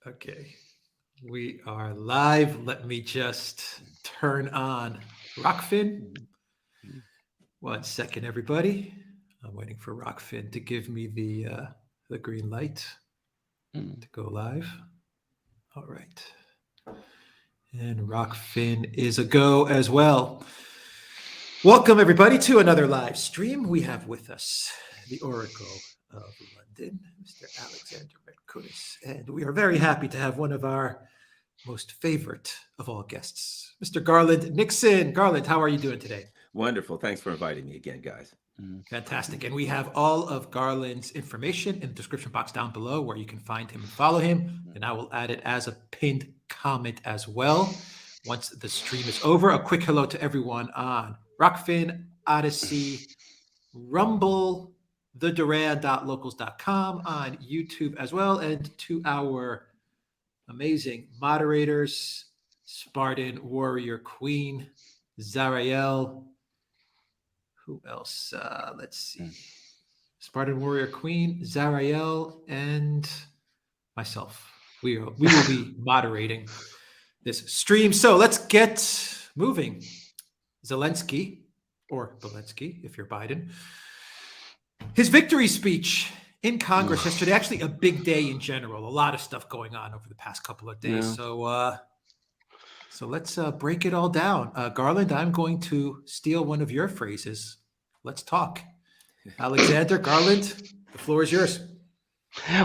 Okay, we are live. Let me just turn on Rockfin. Mm, mm, 1 second, everybody. I'm waiting for Rockfin to give me the green light mm. to go live. All right, and Rockfin is a go as well. Welcome, everybody, to another live stream. We have with us the Oracle of London, Mr. Alexander Redkutis, and we are very happy to have one of our most favorite of all guests, Mr. Garland Nixon. Garland, how are you doing today? Wonderful. Thanks for inviting me again, guys. Mm. Fantastic. And we have all of Garland's information in the description box down below where you can find him and follow him. And I will add it as a pinned comment as well. Once the stream is over, a quick hello to everyone on Rockfin, Odyssey, Rumble, theduran.locals.com, on YouTube as well, and to our amazing moderators, Spartan Warrior Queen, Zarael. Who else? Let's see. Mm. Spartan Warrior Queen, Zarael, and myself. We will be moderating this stream. So let's get moving. Zelensky, or Belensky, if you're Biden, his victory speech in Congress yesterday, actually a big day in general, a lot of stuff going on over the past couple of days. Yeah. So let's break it all down. Garland, I'm going to steal one of your phrases. Let's talk. Alexander, Garland, the floor is yours.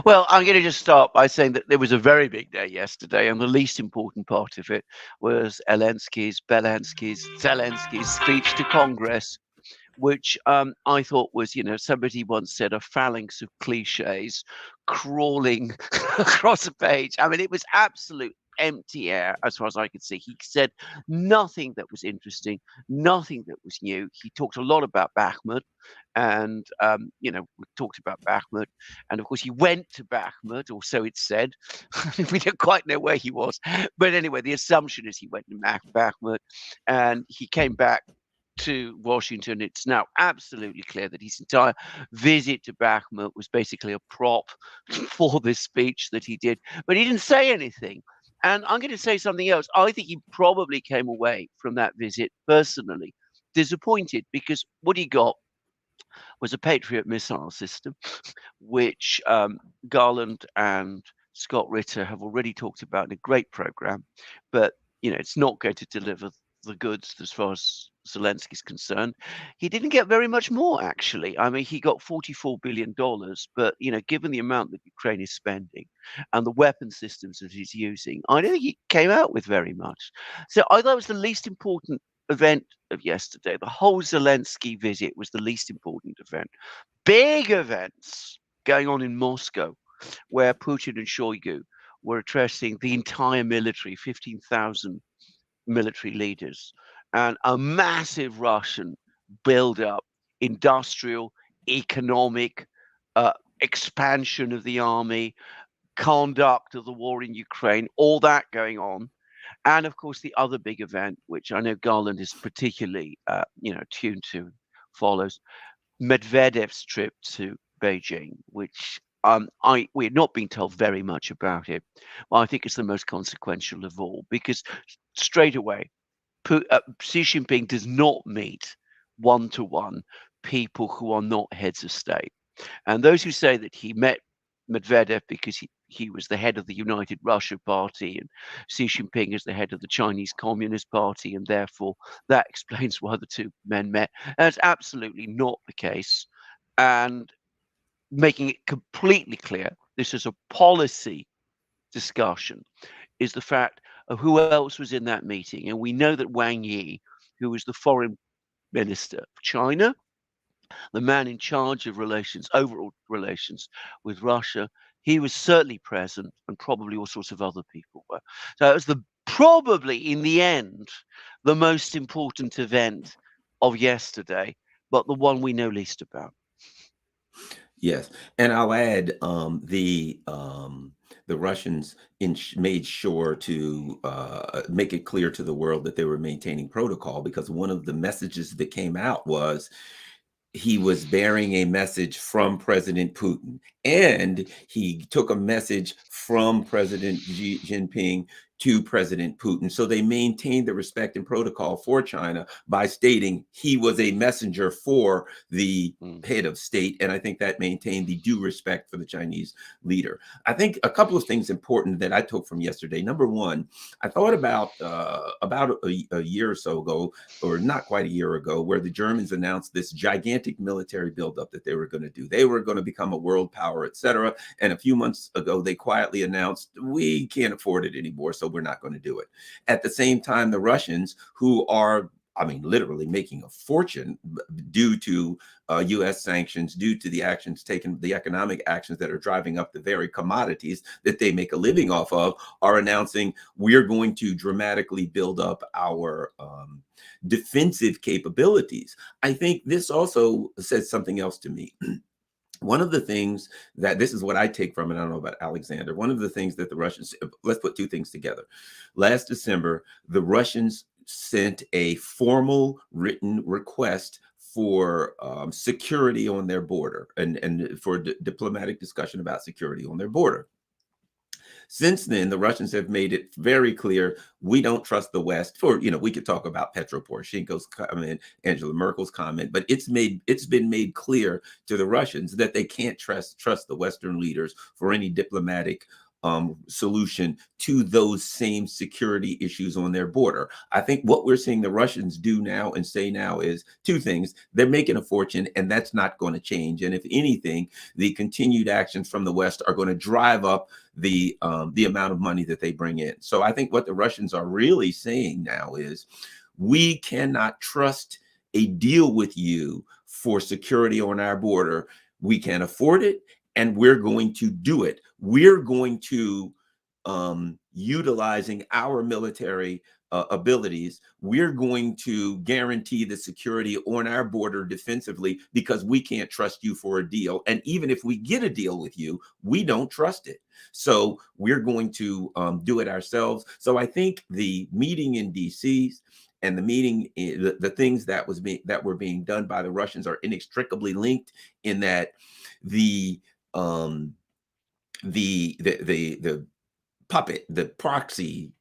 Well, I'm going to just start by saying that there was a very big day yesterday, and the least important part of it was Zelensky's speech to Congress, which I thought was, somebody once said a phalanx of cliches crawling across a page. I mean, it was absolute empty air as far as I could see. He said nothing that was interesting, nothing that was new. He talked a lot about Bakhmut, and we talked about Bakhmut, and of course he went to Bakhmut, or so it's said. We don't quite know where he was, but anyway, the assumption is he went to Bakhmut, and he came back to Washington. It's now absolutely clear that his entire visit to Bakhmut was basically a prop for this speech that he did, but he didn't say anything. And I'm going to say something else. I think he probably came away from that visit personally disappointed, because what he got was a Patriot missile system, which Garland and Scott Ritter have already talked about in a great program, but it's not going to deliver the goods as far as Zelensky's concerned. He didn't get very much more, actually. I mean, he got $44 billion, but given the amount that Ukraine is spending and the weapon systems that he's using, I don't think he came out with very much. So I thought it was the least important event of yesterday. The whole Zelensky visit was the least important event. Big events going on in Moscow, where Putin and Shoigu were addressing the entire military, 15,000 military leaders, and a massive Russian build-up, industrial, economic expansion of the army, conduct of the war in Ukraine, all that going on. And of course, the other big event, which I know Garland is particularly, tuned to, follows Medvedev's trip to Beijing, which we had not been told very much about it. Well, I think it's the most consequential of all, because straight away, Xi Jinping does not meet one-to-one people who are not heads of state. And those who say that he met Medvedev because he was the head of the United Russia Party and Xi Jinping is the head of the Chinese Communist Party, and therefore that explains why the two men met. That's absolutely not the case. And making it completely clear, this is a policy discussion, is the fact of who else was in that meeting. And we know that Wang Yi, who was the foreign minister of China, the man in charge of overall relations with Russia, he was certainly present, and probably all sorts of other people were. So it was probably in the end the most important event of yesterday, but the one we know least about. Yes, and I'll add the Russians made sure to make it clear to the world that they were maintaining protocol, because one of the messages that came out was he was bearing a message from President Putin, and he took a message from President Xi Jinping to President Putin. So they maintained the respect and protocol for China by stating he was a messenger for the head of state. And I think that maintained the due respect for the Chinese leader. I think a couple of things important that I took from yesterday. Number one, I thought about a year or so ago, or not quite a year ago, where the Germans announced this gigantic military buildup that they were going to do. They were going to become a world power, etc. And a few months ago, they quietly announced, we can't afford it anymore, so we're not going to do it. At the same time, the Russians, who are, I mean, literally making a fortune due to U.S. sanctions, due to the actions taken, the economic actions that are driving up the very commodities that they make a living off of, are announcing we're going to dramatically build up our defensive capabilities. I think this also says something else to me. One of the things that, this is what I take from it, I don't know about Alexander, one of the things that the Russians, let's put two things together. Last December, the Russians sent a formal written request for security on their border and for diplomatic discussion about security on their border. Since then, the Russians have made it very clear we don't trust the West. For, you know, we could talk about Petro Poroshenko's comment, Angela Merkel's comment, but it's been made clear to the Russians that they can't trust the Western leaders for any diplomatic solution to those same security issues on their border. I think what we're seeing the Russians do now and say now is two things. They're making a fortune, and that's not going to change. And if anything, the continued actions from the West are going to drive up the amount of money that they bring in. So I think what the Russians are really saying now is, we cannot trust a deal with you for security on our border. We can't afford it, and we're going to do it. We're going to, utilizing our military abilities, we're going to guarantee the security on our border defensively, because we can't trust you for a deal. And even if we get a deal with you, we don't trust it. So we're going to do it ourselves. So I think the meeting in DC and the meeting, the things that were being done by the Russians are inextricably linked, in that the puppet, the proxy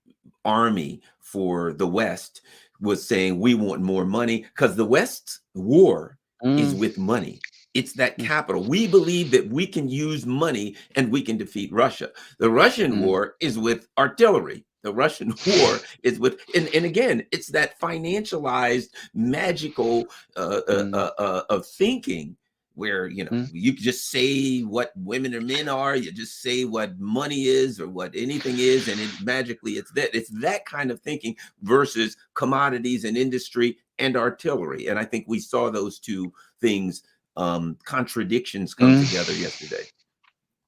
army for the West was saying, we want more money, because the West's war is with money. It's that capital. We believe that we can use money and we can defeat Russia. The Russian war is with artillery. The Russian war is with, and again, it's that financialized, magical of thinking, where, you know, you just say what women or men are, you just say what money is or what anything is, and it magically it's that kind of thinking versus commodities and industry and artillery. And I think we saw those two things, contradictions, come together yesterday.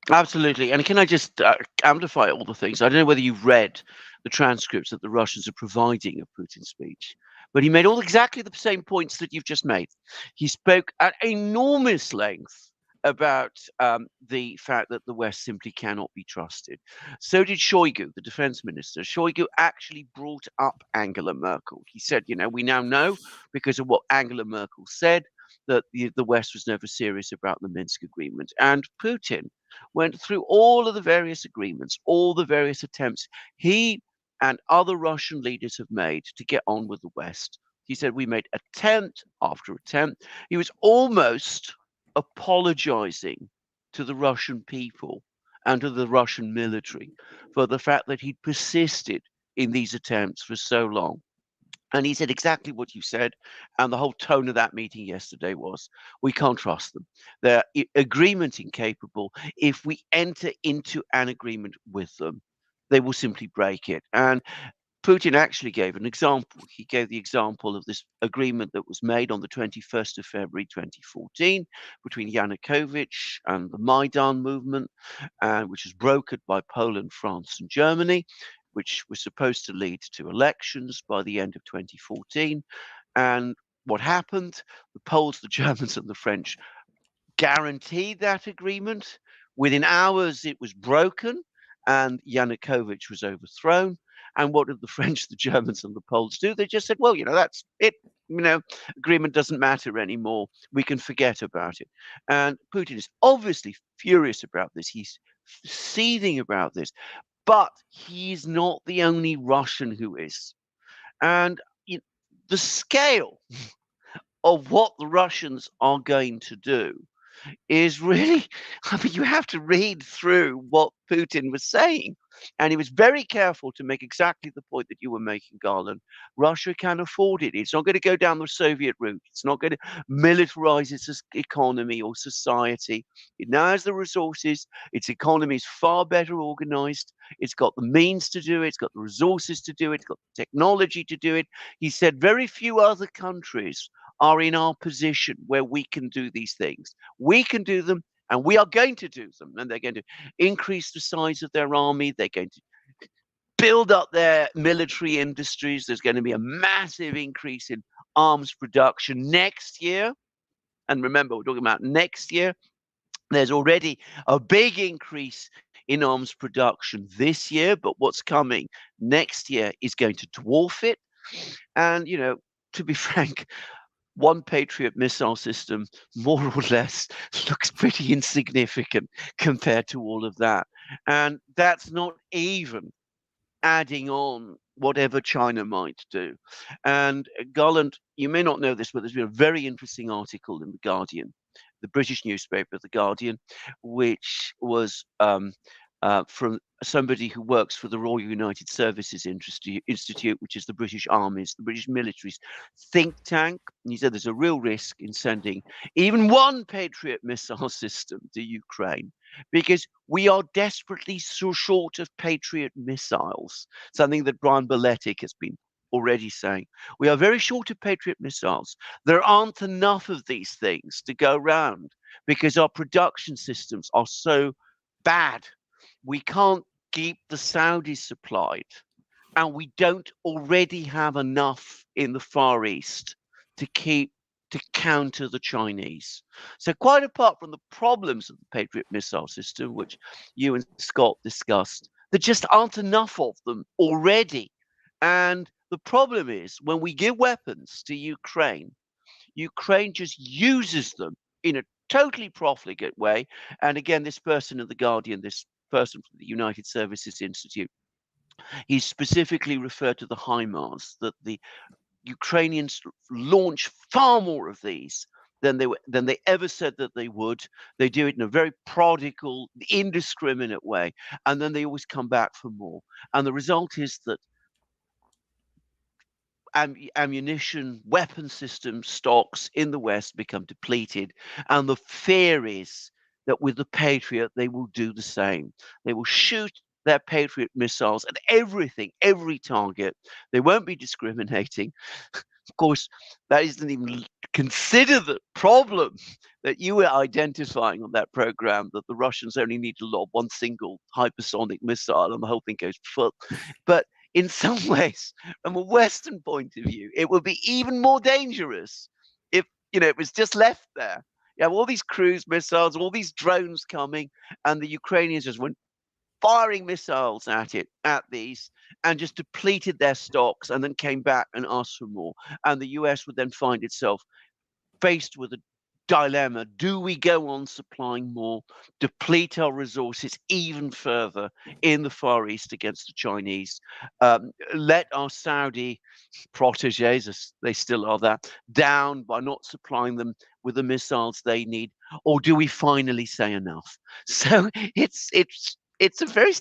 Absolutely. And can I just amplify all the things? I don't know whether you've read the transcripts that the Russians are providing of Putin's speech, but he made exactly the same points that you've just made. He spoke at enormous length about the fact that the West simply cannot be trusted. So did Shoigu, the defense minister. Shoigu actually brought up Angela Merkel. He said, you know, we now know, because of what Angela Merkel said, that the West was never serious about the Minsk agreement. And Putin went through all of the various agreements, all the various attempts he and other Russian leaders have made to get on with the West. He said, we made attempt after attempt. He was almost apologizing to the Russian people and to the Russian military for the fact that he'd persisted in these attempts for so long. And he said exactly what you said. And the whole tone of that meeting yesterday was, we can't trust them. They're agreement incapable. If we enter into an agreement with them, they will simply break it. And Putin actually gave an example. He gave the example of this agreement that was made on the 21st of February 2014 between Yanukovych and the Maidan movement, which was brokered by Poland, France, and Germany, which was supposed to lead to elections by the end of 2014. And what happened? The Poles, the Germans, and the French guaranteed that agreement. Within hours, it was broken, and Yanukovych was overthrown. And what did the French, the Germans, and the Poles do? They just said, well, you know, that's it. agreement doesn't matter anymore. We can forget about it. And Putin is obviously furious about this. He's seething about this, but he's not the only Russian who is. And the scale of what the Russians are going to do is really, I mean, you have to read through what Putin was saying. And he was very careful to make exactly the point that you were making, Garland. Russia can afford it. It's not going to go down the Soviet route. It's not going to militarize its economy or society. It now has the resources. Its economy is far better organized. It's got the means to do it. It's got the resources to do it. It's got the technology to do it. He said very few other countries are in our position where we can do these things. We can do them, and we are going to do them. And they're going to increase the size of their army. They're going to build up their military industries. There's going to be a massive increase in arms production next year. And remember, we're talking about next year. There's already a big increase in arms production this year, but what's coming next year is going to dwarf it. And, to be frank, one Patriot missile system, more or less, looks pretty insignificant compared to all of that. And that's not even adding on whatever China might do. And Garland, you may not know this, but there's been a very interesting article in The Guardian, the British newspaper, The Guardian, which was from somebody who works for the Royal United Services Institute, which is the British Army's, the British military's think tank. And he said there's a real risk in sending even one Patriot missile system to Ukraine because we are desperately so short of Patriot missiles, something that Brian Beletic has been already saying. We are very short of Patriot missiles. There aren't enough of these things to go around because our production systems are so bad. We can't keep the Saudis supplied, and we don't already have enough in the Far East to counter the Chinese. So quite apart from the problems of the Patriot missile system, which you and Scott discussed, there just aren't enough of them already. And the problem is when we give weapons to Ukraine, Ukraine just uses them in a totally profligate way. And again, this person in The Guardian, this person from the United Services Institute, he specifically referred to the HIMARS, that the Ukrainians launch far more of these than they ever said that they would. They do it in a very prodigal, indiscriminate way, and then they always come back for more. And the result is that ammunition, weapon system stocks in the West become depleted, and the fear is that with the Patriot, they will do the same. They will shoot their Patriot missiles at everything, every target. They won't be discriminating. Of course, that doesn't even consider the problem that you were identifying on that program, that the Russians only need to lob one single hypersonic missile and the whole thing goes full. But in some ways, from a Western point of view, it would be even more dangerous if it was just left there. You have all these cruise missiles, all these drones coming, and the Ukrainians just went firing missiles at these, and just depleted their stocks, and then came back and asked for more. And the US would then find itself faced with a dilemma. Do we go on supplying more, deplete our resources even further in the Far East against the Chinese, let our Saudi proteges, as they still are that, down by not supplying them with the missiles they need, or do we finally say enough? So it's a very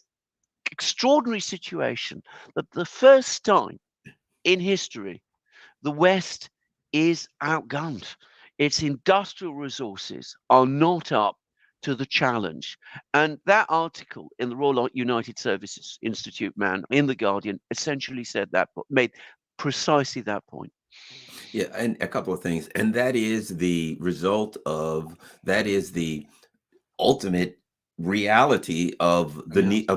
extraordinary situation that the first time in history the West is outgunned. Its industrial resources are not up to the challenge. And that article in the Royal United Services Institute, in The Guardian, essentially said that, made precisely that point. Yeah, and a couple of things. And that is the result of, that is the ultimate reality of of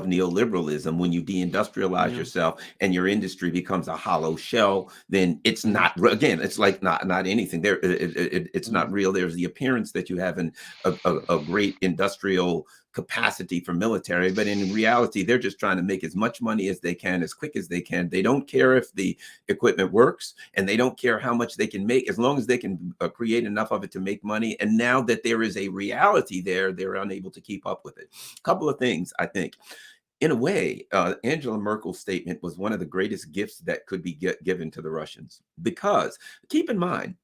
neoliberalism. When you deindustrialize yourself and your industry becomes a hollow shell, then it's not, again, it's like not anything there. It's not real. There's the appearance that you have a great industrial capacity for military, but in reality, they're just trying to make as much money as they can, as quick as they can. They don't care if the equipment works, and they don't care how much they can make, as long as they can create enough of it to make money. And now that there is a reality there, they're unable to keep up with it. A couple of things, I think. In a way, Angela Merkel's statement was one of the greatest gifts that could be given to the Russians, because keep in mind,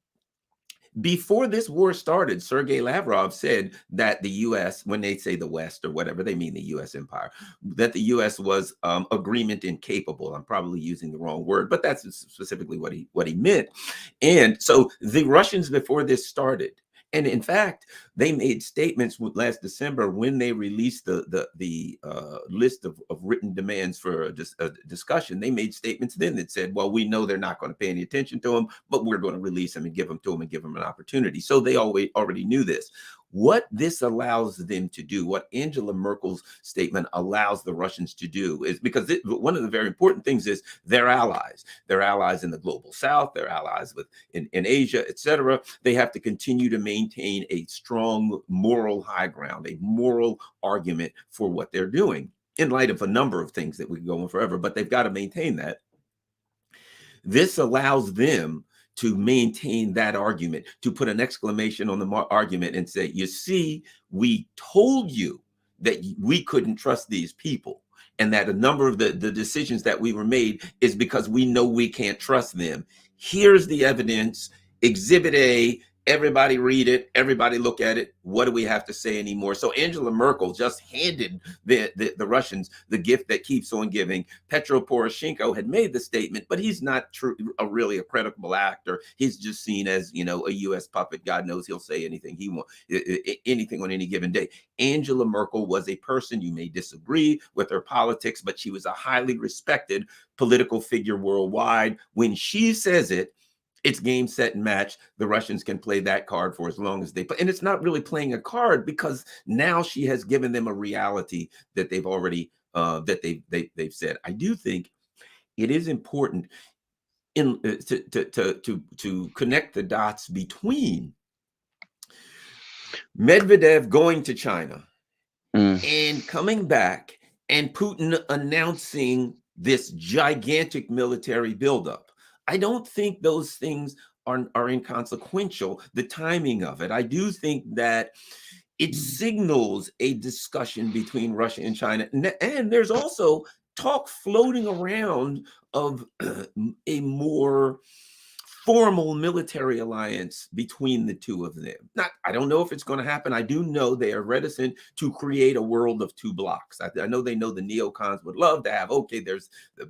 before this war started, Sergei Lavrov said that the U.S., when they say the West or whatever, they mean the U.S. empire, that the U.S. was agreement incapable. I'm probably using the wrong word, but that's specifically what he meant. And so the Russians, before this started, and in fact, they made statements last December when they released the list of written demands for a discussion. They made statements then that said, well, we know they're not going to pay any attention to them, but we're going to release them and give them to them and give them an opportunity. So they already knew this. What this allows them to do, what Angela Merkel's statement allows the Russians to do, is because one of the very important things is they're allies. They're allies in the global South. They're allies in Asia, etc. They have to continue to maintain a strong moral high ground, a moral argument for what they're doing, in light of a number of things that we can go on forever, but they've got to maintain that. This allows them to maintain that argument, to put an exclamation on the argument and say, you see, we told you that we couldn't trust these people, and that a number of the decisions that we were made is because we know we can't trust them. Here's the evidence, Exhibit A. Everybody read it. Everybody look at it. What do we have to say anymore? So Angela Merkel just handed the Russians the gift that keeps on giving. Petro Poroshenko had made the statement, but he's not really a credible actor. He's just seen as, a U.S. puppet. God knows he'll say anything he wants, anything on any given day. Angela Merkel was a person, you may disagree with her politics, but she was a highly respected political figure worldwide. When she says it, it's game, set, and match. The Russians can play that card for as long as they play. And it's not really playing a card, because now she has given them a reality that they've already, they've said. I do think it is important to connect the dots between Medvedev going to China and coming back, and Putin announcing this gigantic military buildup. I don't think those things are inconsequential, the timing of it. I do think that it signals a discussion between Russia and China. And there's also talk floating around of a more formal military alliance between the two of them. I don't know if it's going to happen. I do know they are reticent to create a world of two blocks. I know they know the neocons would love to have, okay, there's the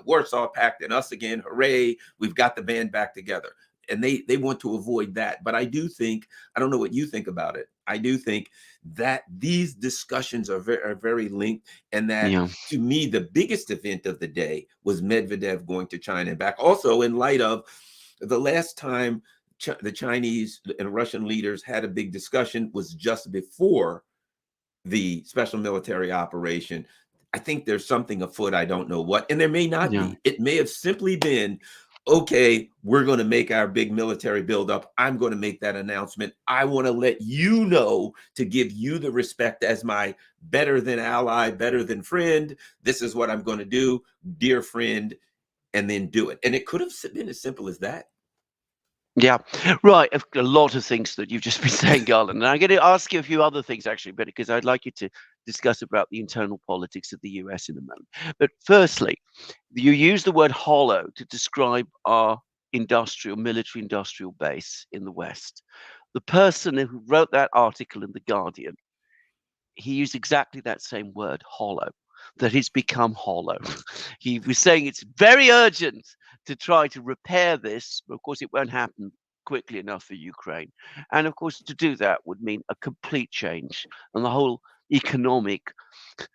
Warsaw Pact and us again, hooray, we've got the band back together. And they want to avoid that. But I do think, I don't know what you think about it, I do think that these discussions are very linked, and that to me, the biggest event of the day was Medvedev going to China and back. Also, in light of the last time the Chinese and Russian leaders had a big discussion was just before the special military operation. I think there's something afoot. I don't know what, and there may not be. It may have simply been, okay, we're going to make our big military buildup. I'm going to make that announcement. I want to let you know, to give you the respect as my better than ally, better than friend. This is what I'm going to do, dear friend, and then do it. And it could have been as simple as that. Yeah, right. A lot of things that you've just been saying, Garland. And I'm going to ask you a few other things, actually, but because I'd like you to discuss about the internal politics of the US in a moment. But firstly, you use the word hollow to describe our military industrial base in the West. The person who wrote that article in The Guardian, he used exactly that same word, hollow, that it's become hollow. He was saying it's very urgent to try to repair this, but of course it won't happen quickly enough for Ukraine. And of course, to do that would mean a complete change and the whole economic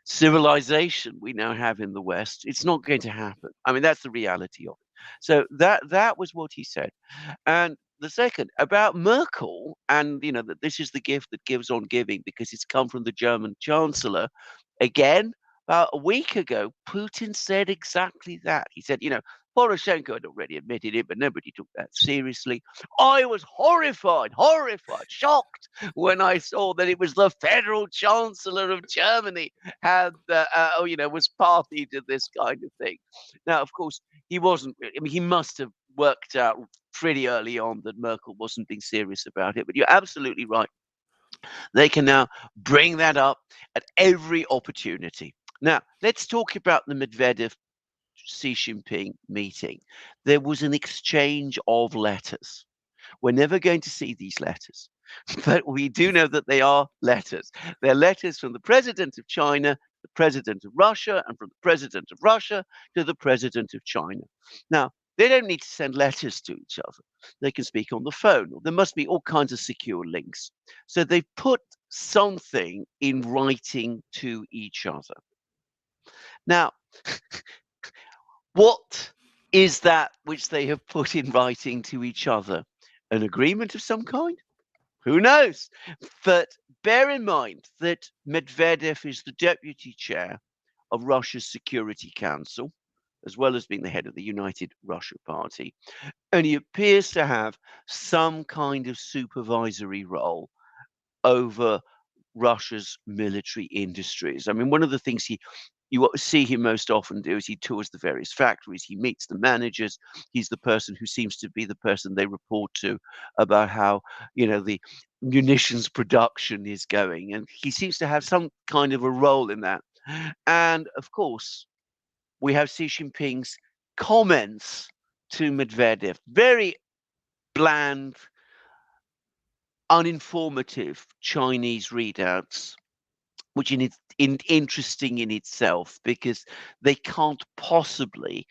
civilization we now have in the West. It's not going to happen. I mean, that's the reality of it. So that was what he said. And the second about Merkel, and that this is the gift that gives on giving, because it's come from the German chancellor. Again, about a week ago, Putin said exactly that. He said, Poroshenko had already admitted it, but nobody took that seriously. I was horrified, shocked when I saw that it was the federal chancellor of Germany had, was party to this kind of thing. Now, of course, he wasn't. I mean, he must have worked out pretty early on that Merkel wasn't being serious about it. But you're absolutely right. They can now bring that up at every opportunity. Now, let's talk about the Medvedev Xi Jinping meeting. There was an exchange of letters. We're never going to see these letters, but we do know that they are letters. They're letters from the president of China, the president of Russia, and from the president of Russia to the president of China. Now, they don't need to send letters to each other. They can speak on the phone. There must be all kinds of secure links. So they've put something in writing to each other. Now, what is that which they have put in writing to each other? An agreement of some kind? Who knows? But bear in mind that Medvedev is the deputy chair of Russia's Security Council, as well as being the head of the United Russia Party. And he appears to have some kind of supervisory role over Russia's military industries. I mean, one of the things you see him most often do is he tours the various factories, he meets the managers, he's the person who seems to be the person they report to about how, the munitions production is going. And he seems to have some kind of a role in that. And of course, we have Xi Jinping's comments to Medvedev, very bland, uninformative Chinese readouts, which is interesting in itself because they can't possibly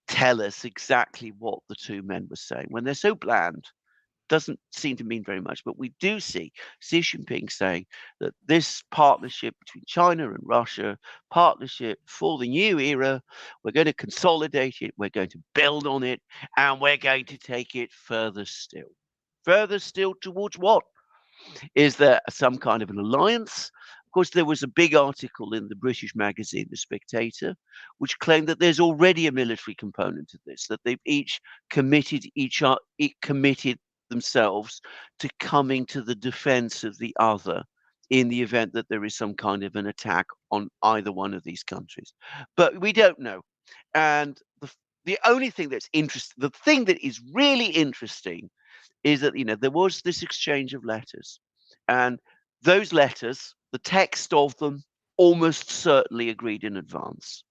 tell us exactly what the two men were saying. When they're so bland, doesn't seem to mean very much. But we do see Xi Jinping saying that this partnership between China and Russia, partnership for the new era, we're going to consolidate it, we're going to build on it, and we're going to take it further still. Further still towards what? Is there some kind of an alliance? Of course, there was a big article in the British magazine, The Spectator, which claimed that there's already a military component to this, that they've each committed themselves to coming to the defense of the other in the event that there is some kind of an attack on either one of these countries. But we don't know. And the only thing that's interesting, the thing that is really interesting is that, there was this exchange of letters. And those letters, the text of them, almost certainly agreed in advance.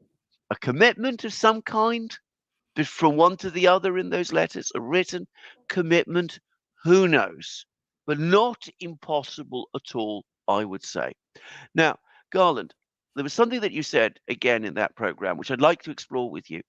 A commitment of some kind from one to the other in those letters, a written commitment, who knows? But not impossible at all, I would say. Now, Garland, there was something that you said again in that program, which I'd like to explore with you.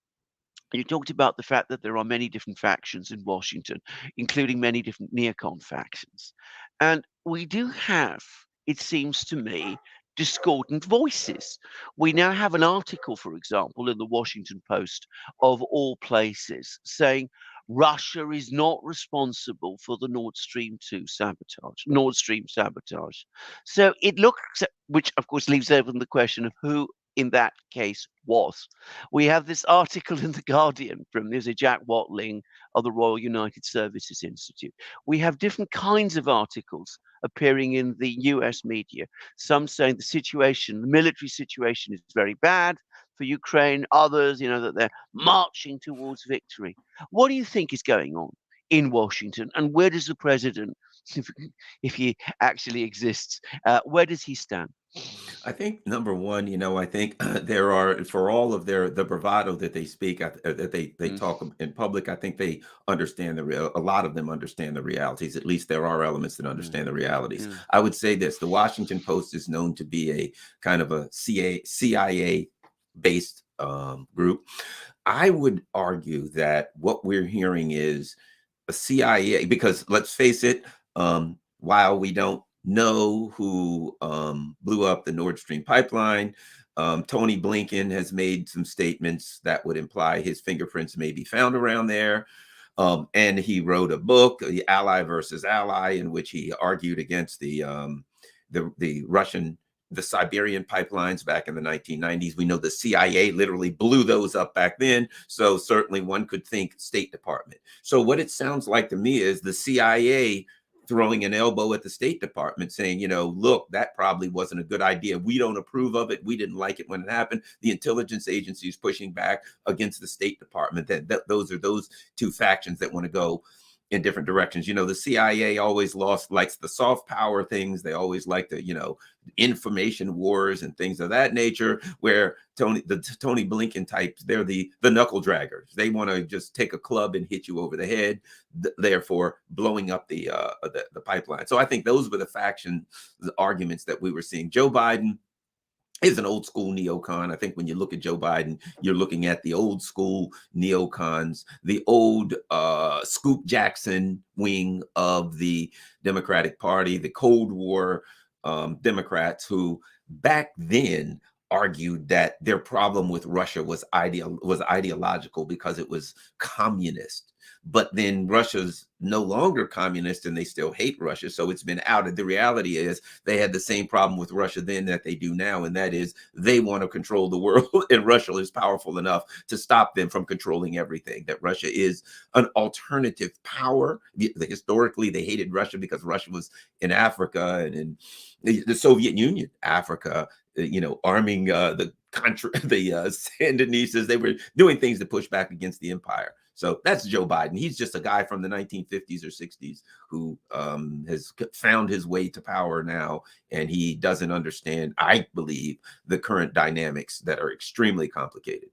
You talked about the fact that there are many different factions in Washington, including many different neocon factions. And we do have, it seems to me, discordant voices. We now have an article, for example, in the Washington Post, of all places, saying Russia is not responsible for the Nord Stream sabotage. So it looks, which of course leaves open the question of who in that case was. We have this article in The Guardian from Jack Watling of the Royal United Services Institute. We have different kinds of articles appearing in the US media, some saying the military situation is very bad for Ukraine, others, that they're marching towards victory. What do you think is going on in Washington, and where does the president, if he actually exists, where does he stand? I think number one, I think there are, for all of the bravado that they speak, that they talk in public, I think they understand a lot of them understand the realities. At least there are elements that understand the realities. I would say this: the Washington Post is known to be a kind of a CIA based group. I would argue that what we're hearing is a CIA, because let's face it, while we don't know who blew up the Nord Stream pipeline, Tony Blinken has made some statements that would imply his fingerprints may be found around there. And he wrote a book, The Ally versus Ally, in which he argued against the Russian the Siberian pipelines back in the 1990s. We know the CIA literally blew those up back then. So certainly one could think State Department. So what it sounds like to me is the CIA throwing an elbow at the State Department saying, look, that probably wasn't a good idea. We don't approve of it. We didn't like it when it happened. The intelligence agency is pushing back against the State Department. Those are those two factions that want to go in different directions. The CIA always likes the soft power things. They always like the, information wars and things of that nature, where Tony Blinken types, they're the knuckle draggers. They want to just take a club and hit you over the head, therefore blowing up the pipeline. So I think those were the arguments that we were seeing. Joe Biden is an old school neocon. I think when you look at Joe Biden, you're looking at the old school neocons, the old Scoop Jackson wing of the Democratic Party, the Cold War Democrats, who back then argued that their problem with Russia was ideological because it was communist. But then Russia's no longer communist and they still hate Russia. So it's been outed. The reality is they had the same problem with Russia then that they do now. And that is they want to control the world, and Russia is powerful enough to stop them from controlling everything. That Russia is an alternative power. Historically, they hated Russia because Russia was in Africa and in the Soviet Union, Africa, arming the Sandinistas. They were doing things to push back against the empire. So that's Joe Biden. He's just a guy from the 1950s or 60s who has found his way to power now, and he doesn't understand, I believe, the current dynamics that are extremely complicated.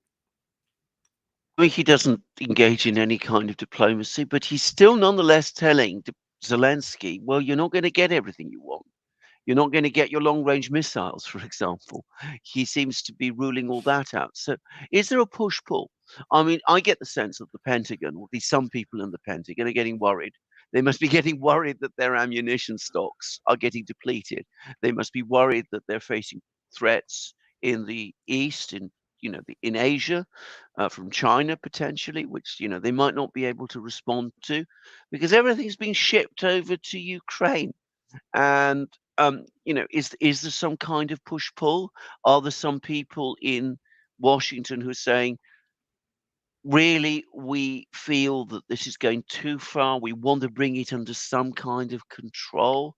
I mean, he doesn't engage in any kind of diplomacy, but he's still nonetheless telling Zelensky, well, you're not going to get everything you want. You're not going to get your long-range missiles, for example. He seems to be ruling all that out. So is there a push-pull? I mean, I get the sense that the Pentagon, or at least some people in the Pentagon, are getting worried. They must be getting worried that their ammunition stocks are getting depleted. They must be worried that they're facing threats in the East, in Asia, from China potentially, which they might not be able to respond to, because everything's being shipped over to Ukraine. And is there some kind of push-pull? Are there some people in Washington who are saying, really, we feel that this is going too far, we want to bring it under some kind of control,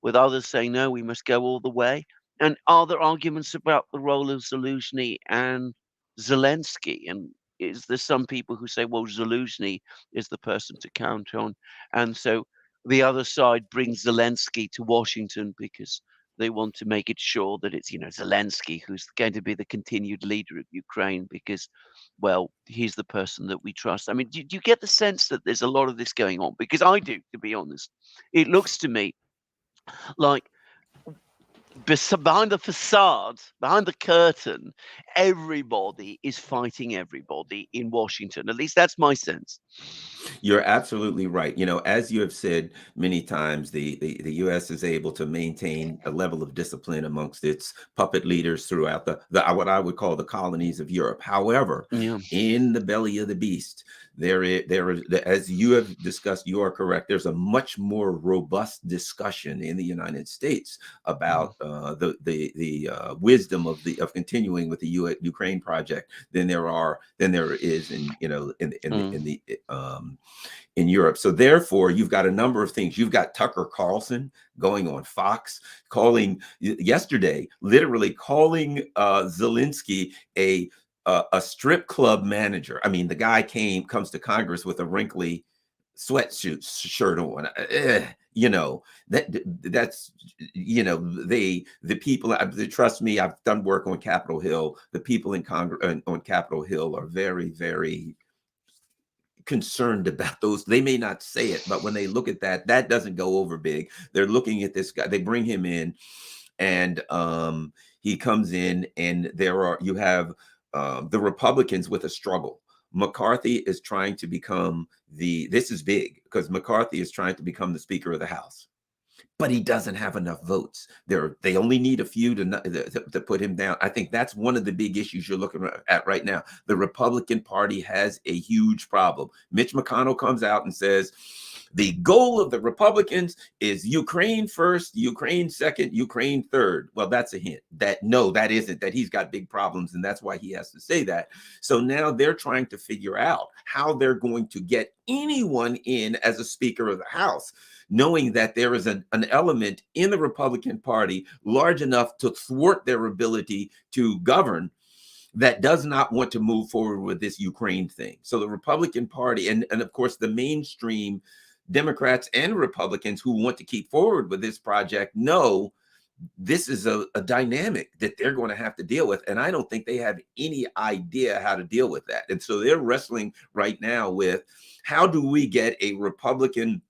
with others saying, no, we must go all the way? And are there arguments about the role of Zelensky and Zelensky? And is there some people who say, well, Zelensky is the person to count on, and so the other side brings Zelensky to Washington because they want to make it sure that it's Zelensky who's going to be the continued leader of Ukraine because, well, he's the person that we trust. I mean, do you get the sense that there's a lot of this going on? Because I do, to be honest. It looks to me like behind the facade, behind the curtain, everybody is fighting everybody in Washington. At least that's my sense. You're absolutely right. As you have said many times, the U.S. is able to maintain a level of discipline amongst its puppet leaders throughout the what I would call the colonies of Europe. However, in the belly of the beast, there is, as you have discussed, you are correct. There's a much more robust discussion in the United States about the wisdom of continuing with the Ukraine project than there is in Europe. So therefore, you've got a number of things. You've got Tucker Carlson going on Fox, literally calling Zelensky a strip club manager. I mean, the guy comes to Congress with a wrinkly shirt on. That's the people. Trust me, I've done work on Capitol Hill. The people in Congress on Capitol Hill are very, very concerned about those. They may not say it, but when they look at that doesn't go over big. They're looking at this guy. They bring him in, and he comes in, and you have the Republicans with a struggle. McCarthy is trying to become this is big because McCarthy is trying to become the Speaker of the House, but he doesn't have enough votes. They only need a few to put him down. I think that's one of the big issues you're looking at right now. The Republican Party has a huge problem. Mitch McConnell comes out and says the goal of the Republicans is Ukraine first, Ukraine second, Ukraine third. Well, that's a hint that no, that isn't, that he's got big problems, and that's why he has to say that. So now they're trying to figure out how they're going to get anyone in as a Speaker of the House, knowing that there is an element in the Republican Party large enough to thwart their ability to govern that does not want to move forward with this Ukraine thing. So the Republican Party, and of course the mainstream Democrats and Republicans who want to keep forward with this project, know this is a dynamic that they're going to have to deal with. And I don't think they have any idea how to deal with that. And so they're wrestling right now with, how do we get a Republican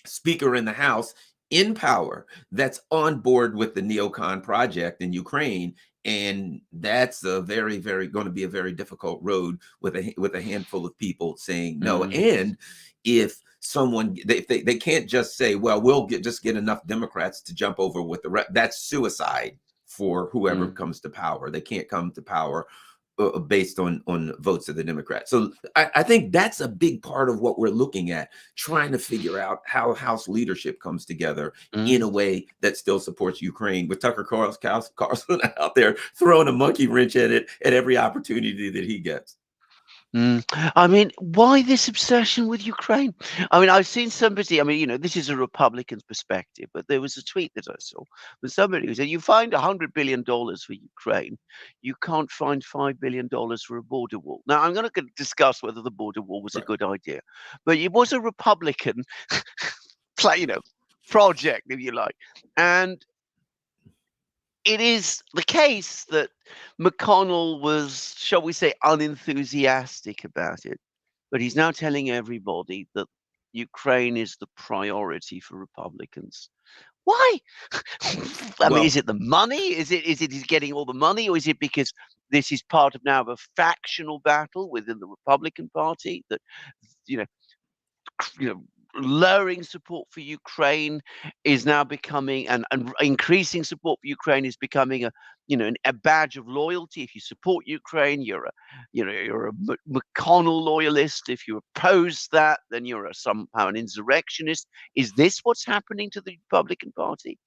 Speaker in the House in power that's on board with the neocon project in Ukraine? And that's a very, very going to be a very difficult road with a handful of people saying no. And if someone, they can't just say, well, we'll just get enough Democrats to jump over with the rest. That's suicide for whoever comes to power. They can't come to power based on votes of the Democrats. So I think that's a big part of what we're looking at, trying to figure out how House leadership comes together in a way that still supports Ukraine, with Tucker Carlson out there throwing a monkey wrench at it at every opportunity that he gets. I mean, why this obsession with Ukraine? I mean, I've seen somebody, I mean, you know, this is a Republican's perspective, but there was a tweet that I saw with somebody who said, you find $100 billion for Ukraine, you can't find $5 billion for a border wall. Now, I'm going to discuss whether the border wall was a good idea, but it was a Republican project, if you like. And it is the case that McConnell was, shall we say, unenthusiastic about it, but he's now telling everybody that Ukraine is the priority for Republicans. Why? I mean, is it the money? Is it he's getting all the money, or is it because this is part of now of a factional battle within the Republican Party that, you know, lowering support for Ukraine is now becoming, and increasing support for Ukraine is becoming a badge of loyalty. If you support Ukraine, you're a McConnell loyalist. If you oppose that, then you're somehow an insurrectionist. Is this what's happening to the Republican Party?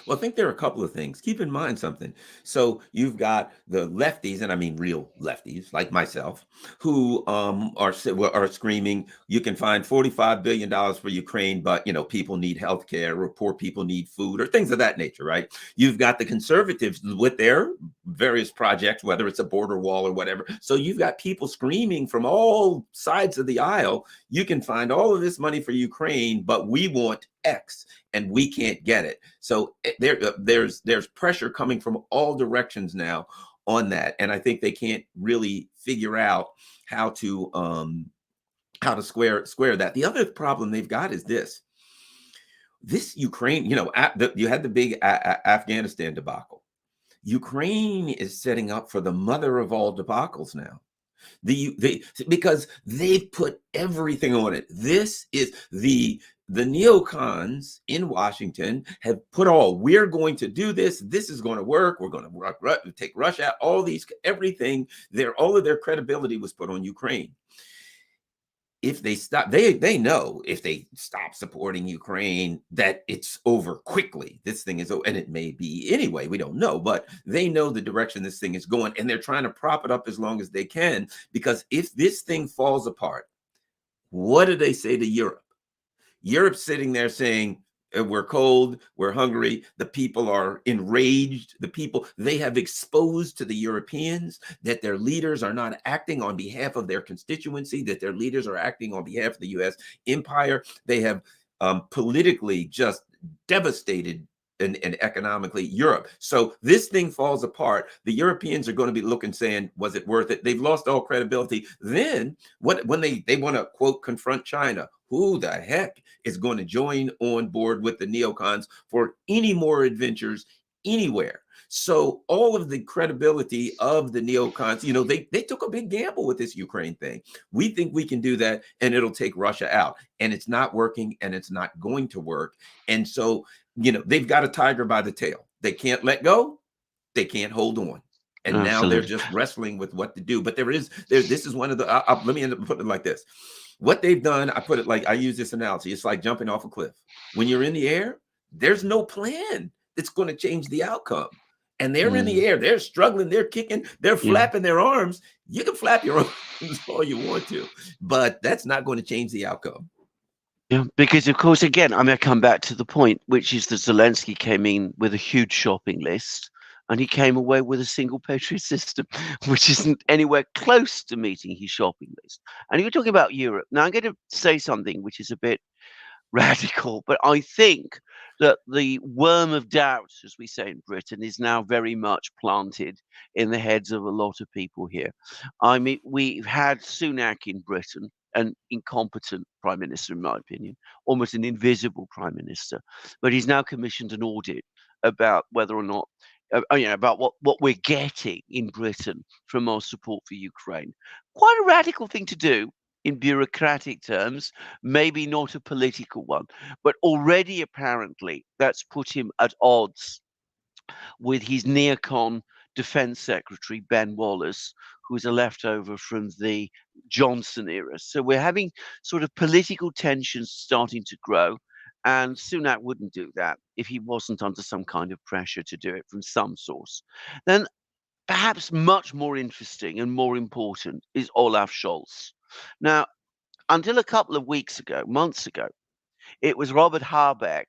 Well, I think there are a couple of things. Keep in mind something. So you've got the lefties, and I mean real lefties like myself, who are screaming, you can find $45 billion for Ukraine, but people need health care, or poor people need food, or things of that nature, right? You've got the conservatives with their various projects, whether it's a border wall or whatever. So you've got people screaming from all sides of the aisle, you can find all of this money for Ukraine, but we want X, and we can't get it. So there's pressure coming from all directions now on that, and I think they can't really figure out how to square that. The other problem they've got is this Ukraine. You had the big Afghanistan debacle. Ukraine is setting up for the mother of all debacles now. Because they've put everything on it. This is the neocons in Washington have put we're going to do this. This is going to work. We're going to take Russia out. Everything all of their credibility was put on Ukraine. If they stop, they know if they stop supporting Ukraine that it's over quickly. This thing is, and it may be anyway, we don't know, but they know the direction this thing is going, and they're trying to prop it up as long as they can, because if this thing falls apart, what do they say to Europe? Europe's sitting there saying, we're cold, we're hungry, the people are enraged, they have exposed to the Europeans that their leaders are not acting on behalf of their constituency, that their leaders are acting on behalf of the U.S. empire. They have politically just devastated and economically Europe. So this thing falls apart. The Europeans are going to be looking, saying, was it worth it? They've lost all credibility. Then when they want to, quote, confront China, who the heck is going to join on board with the neocons for any more adventures anywhere? So all of the credibility of the neocons, they took a big gamble with this Ukraine thing. We think we can do that, and it'll take Russia out. And it's not working, and it's not going to work. And so, they've got a tiger by the tail. They can't let go. They can't hold on. And Absolutely. Now they're just wrestling with what to do. But this is one of the, let me end up putting it like this. What they've done, I put it like, I use this analogy. It's like jumping off a cliff. When you're in the air, there's no plan that's going to change the outcome. And they're in the air, they're struggling, they're kicking, they're flapping their arms. You can flap your arms all you want to, but that's not going to change the outcome. Yeah, because of course, again, I come back to the point, which is that Zelensky came in with a huge shopping list, and he came away with a single Patriot system, which isn't anywhere close to meeting his shopping list. And you're talking about Europe. Now, I'm going to say something which is a bit radical, but I think that the worm of doubt, as we say in Britain, is now very much planted in the heads of a lot of people here. I mean, we've had Sunak in Britain, an incompetent prime minister, in my opinion, almost an invisible prime minister, but he's now commissioned an audit about whether or not, about what we're getting in Britain from our support for Ukraine. Quite a radical thing to do in bureaucratic terms, maybe not a political one, but already apparently that's put him at odds with his neocon defense secretary, Ben Wallace, who is a leftover from the Johnson era. So we're having sort of political tensions starting to grow. And Sunak wouldn't do that if he wasn't under some kind of pressure to do it from some source. Then perhaps much more interesting and more important is Olaf Scholz. Now, until a couple of weeks ago, months ago, it was Robert Habeck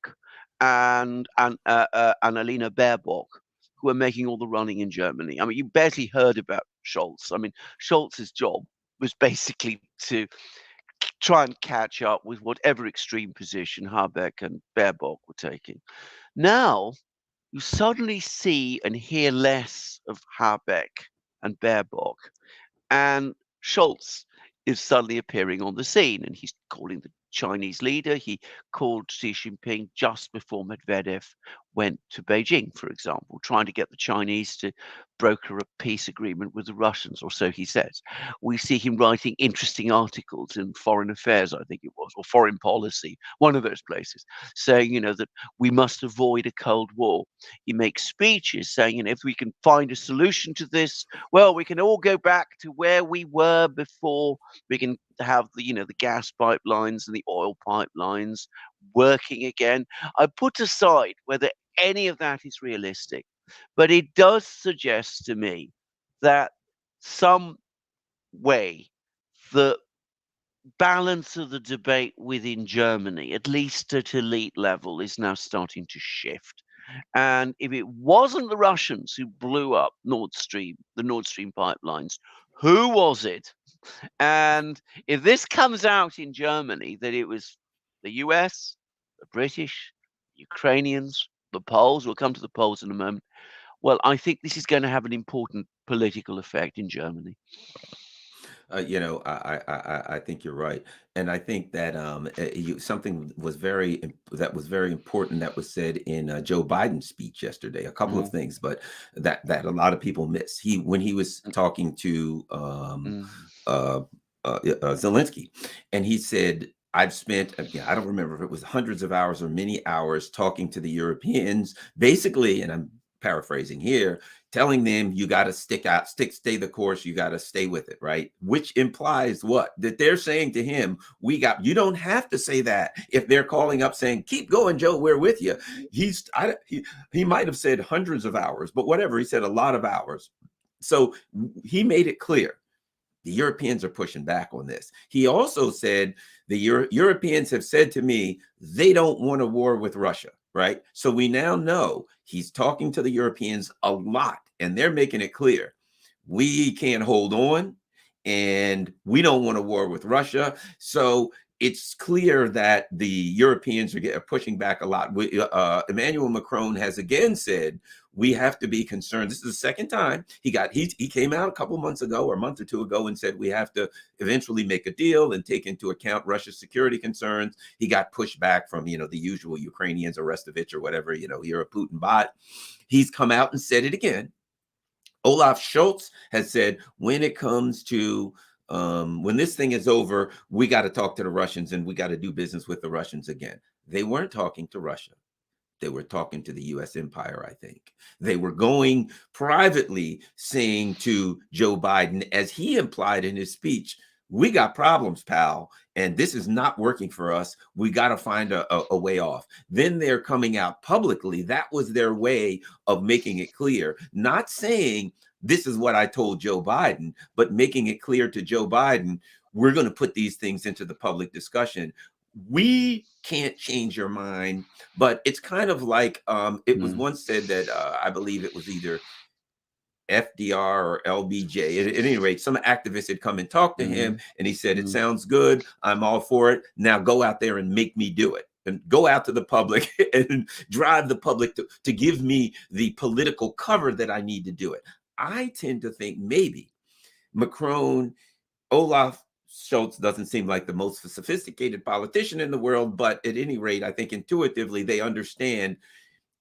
and Annalena Baerbock who were making all the running in Germany. I mean, you barely heard about Scholz. I mean, Scholz's job was basically to try and catch up with whatever extreme position Habeck and Baerbock were taking. Now, you suddenly see and hear less of Habeck and Baerbock, and Scholz is suddenly appearing on the scene, and he's calling the Chinese leader. He called Xi Jinping just before Medvedev went to Beijing, for example, trying to get the Chinese to broker a peace agreement with the Russians, or so he says. We see him writing interesting articles in Foreign Affairs, I think it was, or Foreign Policy, one of those places, saying, that we must avoid a Cold War. He makes speeches saying, if we can find a solution to this, well, we can all go back to where we were before. We can have the gas pipelines and the oil pipelines working again. I put aside whether any of that is realistic, but it does suggest to me that some way the balance of the debate within Germany, at least at elite level, is now starting to shift. And if it wasn't the Russians who blew up the Nord Stream pipelines, who was it? And if this comes out in Germany that it was the US, the British, Ukrainians, the Poles, we'll come to the Poles in a moment. Well, I think this is going to have an important political effect in Germany. I think you're right, and I think that something was very important that was said in Joe Biden's speech yesterday. A couple of things, but that a lot of people miss. When he was talking to Zelensky, and he said, I've spent, I don't remember if it was hundreds of hours or many hours talking to the Europeans, basically, and I'm paraphrasing here, telling them you got to stay the course, you got to stay with it, right? Which implies what? That they're saying to him, you don't have to say that. If they're calling up saying, keep going, Joe, we're with you. He might have said hundreds of hours, but whatever, he said a lot of hours. So he made it clear. The Europeans are pushing back on this. He also said the Europeans have said to me, they don't want a war with Russia, right? So we now know he's talking to the Europeans a lot, and they're making it clear. We can't hold on, and we don't want a war with Russia. So it's clear that the Europeans are pushing back a lot. Emmanuel Macron has again said, we have to be concerned. This is the second time he came out a couple months ago or a month or two ago and said, we have to eventually make a deal and take into account Russia's security concerns. He got pushed back from, the usual Ukrainians, Arestovich or whatever, you're a Putin bot. He's come out and said it again. Olaf Scholz has said, when it comes to when this thing is over, we got to talk to the Russians and we got to do business with the Russians again. They weren't talking to Russia. They were talking to the U.S. empire, I think. They were going privately saying to Joe Biden, as he implied in his speech, we got problems, pal, and this is not working for us. We got to find a way off. Then they're coming out publicly. That was their way of making it clear, not saying this is what I told Joe Biden, but making it clear to Joe Biden, we're going to put these things into the public discussion. We can't change your mind, but it's kind of like it was once said that I believe it was either FDR or LBJ. At any rate, some activist had come and talked to him, and he said, it sounds good. I'm all for it. Now go out there and make me do it. And go out to the public and drive the public to give me the political cover that I need to do it. I tend to think maybe Macron, Olaf Scholz doesn't seem like the most sophisticated politician in the world, but at any rate, I think intuitively they understand,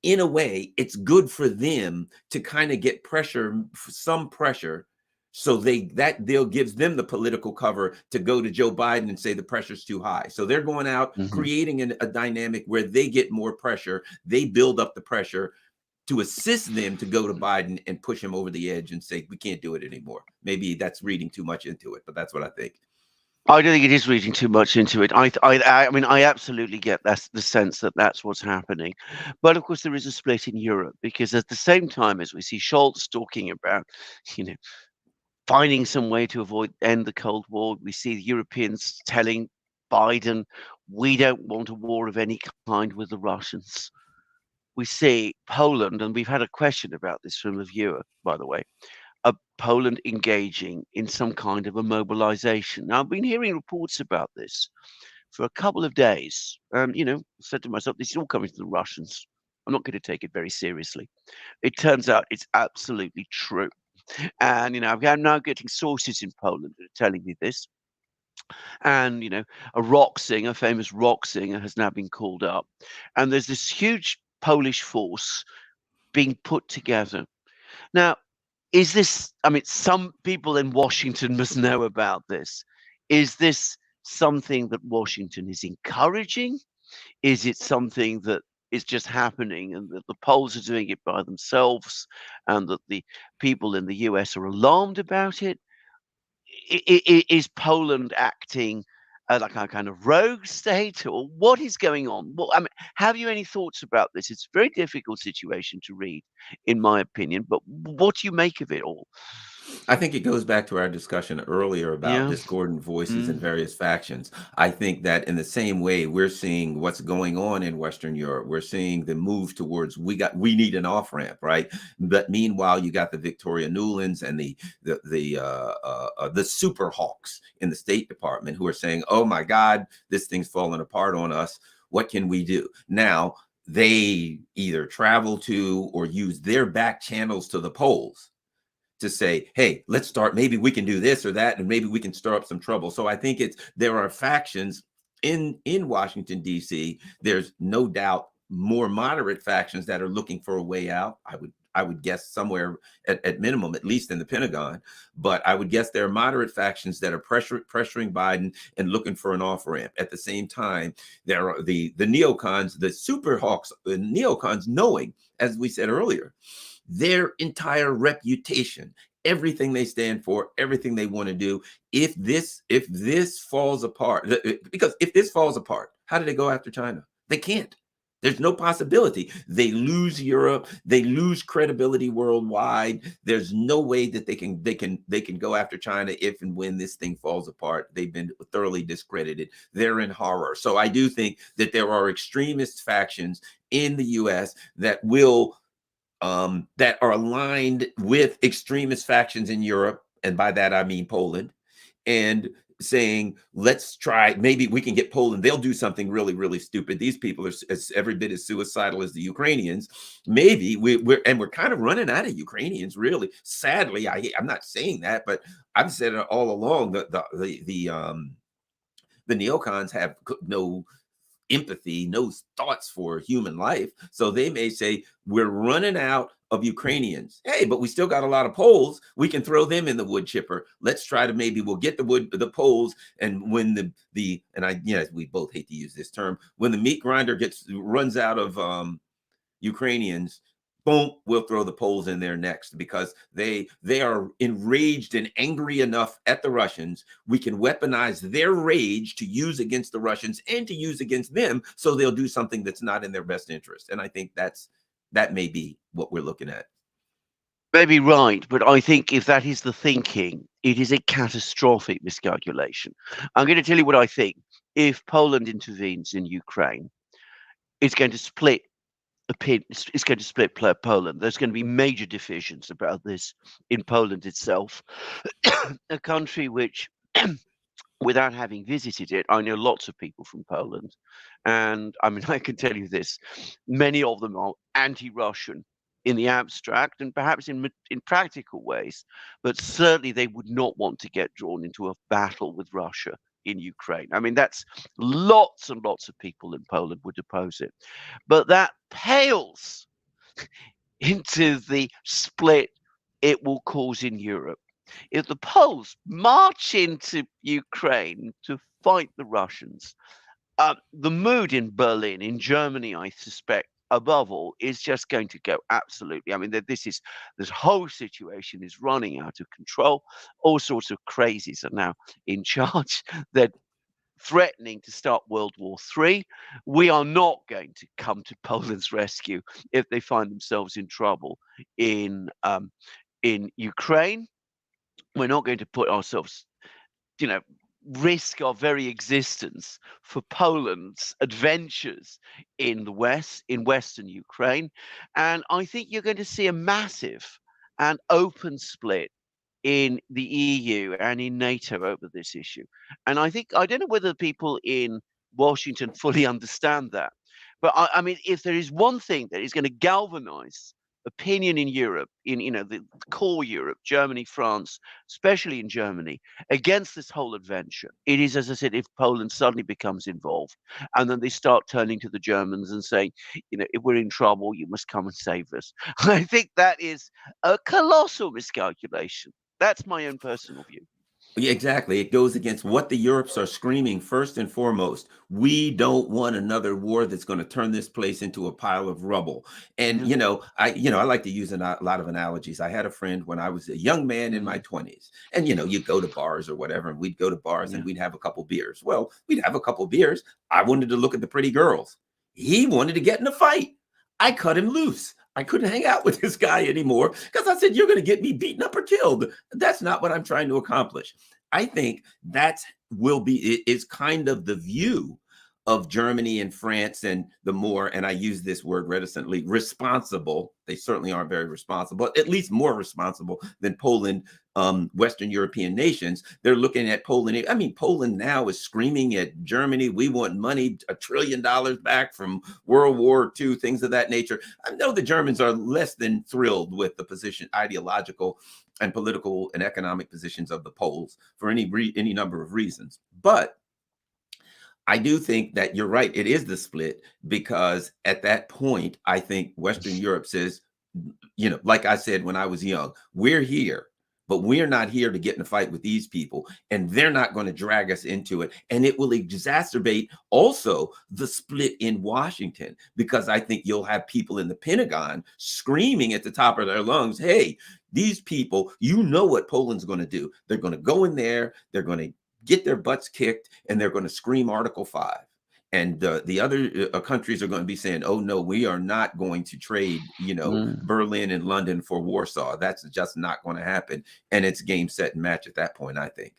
in a way, it's good for them to kind of get pressure, some pressure, so that deal gives them the political cover to go to Joe Biden and say the pressure's too high. So they're going out, creating a dynamic where they get more pressure. They build up the pressure to assist them to go to Biden and push him over the edge and say, we can't do it anymore. Maybe that's reading too much into it, but that's what I think. I don't think it is reading too much into it. I mean, I absolutely get that's the sense that that's what's happening. But of course, there is a split in Europe, because at the same time as we see Scholz talking about, finding some way to end the Cold War, we see the Europeans telling Biden, we don't want a war of any kind with the Russians. We see Poland, and we've had a question about this from a viewer, by the way, of Poland engaging in some kind of a mobilization. Now, I've been hearing reports about this for a couple of days. Said to myself, this is all coming from the Russians. I'm not going to take it very seriously. It turns out it's absolutely true. And, I'm now getting sources in Poland that are telling me this. And, a famous rock singer has now been called up. And there's this huge Polish force being put together. Now, is this, some people in Washington must know about this. Is this something that Washington is encouraging? Is it something that is just happening and that the Poles are doing it by themselves and that the people in the US are alarmed about it? Is Poland acting like a kind of rogue state, or what is going on? Well, have you any thoughts about this? It's a very difficult situation to read, in my opinion, but what do you make of it all? I think it goes back to our discussion earlier about Yeah. discordant voices in various factions. I think that in the same way we're seeing what's going on in Western Europe, we're seeing the move towards we need an off ramp, right? But meanwhile, you got the Victoria Nulands and the super hawks in the State Department who are saying, "Oh my God, this thing's falling apart on us. What can we do now?" They either travel to or use their back channels to the polls to say, hey, let's start, maybe we can do this or that, and maybe we can stir up some trouble. So I think there are factions in Washington, D.C. There's no doubt more moderate factions that are looking for a way out. I would guess somewhere at minimum, at least in the Pentagon, but I would guess there are moderate factions that are pressuring Biden and looking for an off ramp. At the same time, there are the neocons, the super hawks, the neocons, knowing, as we said earlier, their entire reputation, everything they stand for, everything they want to do. If this falls apart, because if this falls apart, how do they go after China? They can't. There's no possibility. They lose Europe. They lose credibility worldwide. There's no way that they can go after China if and when this thing falls apart. They've been thoroughly discredited. They're in horror. So I do think that there are extremist factions in the U.S. that are aligned with extremist factions in Europe, and by that I mean Poland, and saying, let's try, maybe we can get Poland. They'll do something really, really stupid. These people are every bit as suicidal as the Ukrainians. Maybe we're kind of running out of Ukrainians, really. Sadly, I'm not saying that, but I've said it all along. The neocons have no empathy, no thoughts for human life. So they may say, we're running out of Ukrainians. Hey, but we still got a lot of Poles. We can throw them in the wood chipper. Let's try to we'll get the Poles. And when we both hate to use this term, when the meat grinder runs out of Ukrainians, boom, we'll throw the Poles in there next, because they are enraged and angry enough at the Russians. We can weaponize their rage to use against the Russians and to use against them, so they'll do something that's not in their best interest. And I think that may be what we're looking at. Maybe right, but I think if that is the thinking, it is a catastrophic miscalculation. I'm going to tell you what I think. If Poland intervenes in Ukraine, it's going to split it's going to split Poland. There's going to be major divisions about this in Poland itself, a country which, without having visited it, I know lots of people from Poland, and I mean, I can tell you this: many of them are anti-Russian in the abstract, and perhaps in practical ways, but certainly they would not want to get drawn into a battle with Russia in Ukraine. I mean, that's lots and lots of people in Poland would oppose it, but that pales into the split it will cause in Europe. If the Poles march into Ukraine to fight the Russians, the mood in Berlin, in Germany, I suspect, above all, is just going to go absolutely. I mean, this whole situation is running out of control. All sorts of crazies are now in charge. They're threatening to start World War III. We are not going to come to Poland's rescue if they find themselves in trouble in Ukraine. We're not going to put ourselves, risk our very existence for Poland's adventures in the West, in Western Ukraine. And I think you're going to see a massive and open split in the EU and in NATO over this issue. And I don't know whether people in Washington fully understand that. But I mean, if there is one thing that is going to galvanize opinion in Europe, in the core Europe, Germany, France, especially in Germany, against this whole adventure, it is, as I said, if Poland suddenly becomes involved, and then they start turning to the Germans and saying, if we're in trouble, you must come and save us. I think that is a colossal miscalculation. That's my own personal view. Yeah, exactly. It goes against what the Europes are screaming first and foremost. We don't want another war that's going to turn this place into a pile of rubble. And I like to use a lot of analogies. I had a friend when I was a young man in my 20s, and you go to bars or whatever, and we'd go to bars and we'd have a couple beers. Well, we'd have a couple beers. I wanted to look at the pretty girls. He wanted to get in a fight. I cut him loose. I couldn't hang out with this guy anymore because I said, you're going to get me beaten up or killed. That's not what I'm trying to accomplish. I think is kind of the view of Germany and France and the more, and I use this word reticently, responsible. They certainly aren't very responsible, but at least more responsible than Poland, Western European nations. They're looking at Poland. I mean, Poland now is screaming at Germany, we want money, $1 trillion back from World War II, things of that nature. I know the Germans are less than thrilled with the position, ideological and political and economic positions of the Poles for any number of reasons. But I do think that you're right. It is the split, because at that point, I think Western Europe says, like I said when I was young, we're here, but we're not here to get in a fight with these people, and they're not going to drag us into it. And it will exacerbate also the split in Washington, because I think you'll have people in the Pentagon screaming at the top of their lungs, hey, these people, what Poland's going to do. They're going to go in there, they're going to get their butts kicked, and they're going to scream Article 5. And the other countries are going to be saying, oh, no, we are not going to trade, Berlin and London for Warsaw. That's just not going to happen. And it's game, set, and match at that point, I think.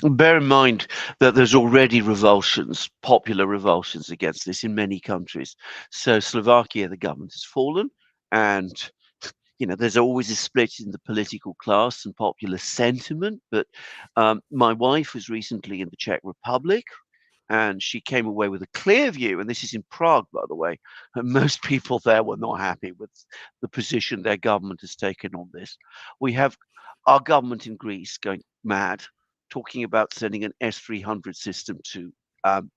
Bear in mind that there's already popular revulsions against this in many countries. So Slovakia, the government has fallen, and there's always a split in the political class and popular sentiment. But my wife was recently in the Czech Republic, and she came away with a clear view, and this is in Prague, by the way, and most people there were not happy with the position their government has taken on this. We have our government in Greece going mad, talking about sending an S-300 system to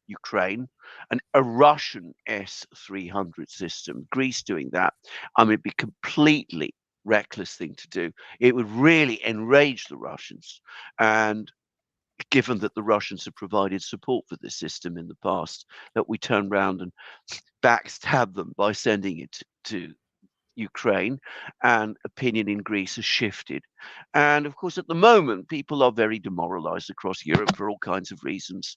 Ukraine, and a Russian S-300 system. Greece doing that, it'd be completely reckless thing to do. It would really enrage the Russians, and given that the Russians have provided support for this system in the past, that we turn around and backstab them by sending it to Ukraine, and opinion in Greece has shifted. And of course, at the moment, people are very demoralized across Europe for all kinds of reasons.